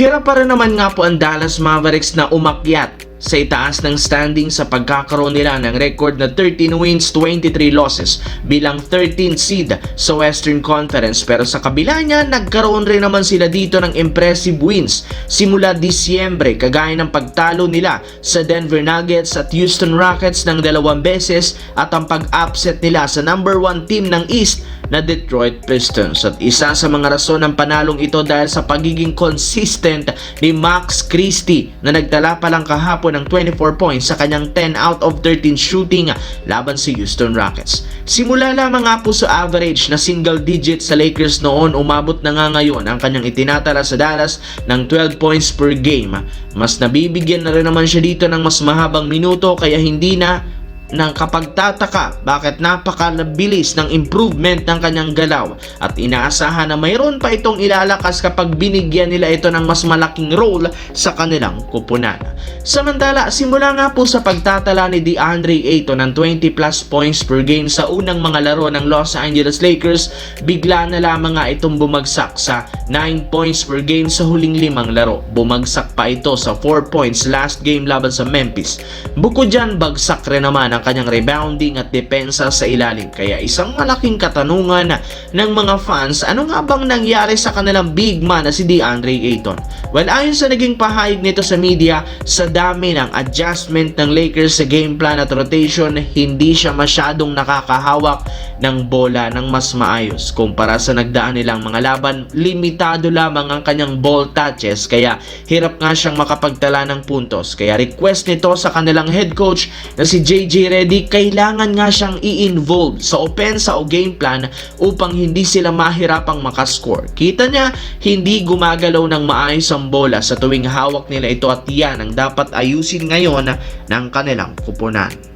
Hirap pa rin naman nga po ang Dallas Mavericks na umakyat sa itaas ng standing sa pagkakaroon nila ng record na 13 wins, 23 losses bilang 13th seed sa Western Conference. Pero sa kabila niya, nagkaroon rin naman sila dito ng impressive wins simula Disyembre, kagaya ng pagtalo nila sa Denver Nuggets at Houston Rockets ng 2 beses at ang pag-upset nila sa number 1 team ng East na Detroit Pistons. At isa sa mga rason ng panalong ito dahil sa pagiging consistent ni Max Christie na nagtala pa lang kahapon ng 24 points sa kanyang 10 out of 13 shooting laban sa Houston Rockets. Simula lamang nga po sa average na single digit sa Lakers noon, umabot na nga ngayon ang kanyang itinatala sa Dallas ng 12 points per game. Mas nabibigyan na rin naman siya dito ng mas mahabang minuto, kaya hindi na nang kapagtataka bakit napakabilis ng improvement ng kanyang galaw at inaasahan na mayroon pa itong ilalakas kapag binigyan nila ito ng mas malaking role sa kanilang kupunan. Samantala, simula nga po sa pagtatala ni DeAndre Ayton ng 20 plus points per game sa unang mga laro ng Los Angeles Lakers, bigla na lamang nga itong bumagsak sa 9 points per game sa huling 5 laro. Bumagsak pa ito sa 4 points last game laban sa Memphis. Bukod dyan, bagsak rin naman ang kanyang rebounding at depensa sa ilalim. Kaya isang malaking katanungan ng mga fans, ano nga bang nangyari sa kanilang big man na si DeAndre Ayton? Well, ayon sa naging pahayag nito sa media, sa dami ng adjustment ng Lakers sa game plan at rotation, hindi siya masyadong nakakahawak ng bola ng mas maayos. Kumpara sa nagdaan nilang mga laban, limitado lamang ang kanyang ball touches, kaya hirap nga siyang makapagtala ng puntos. Kaya request nito sa kanilang head coach na si JJ Redick, kailangan nga siyang i-involve sa opensa o game plan upang hindi sila mahirapang makascore. Kita niya, hindi gumagalaw ng maayos ang bola sa tuwing hawak nila ito at yan ang dapat ayusin ngayon ng kanilang kupunan.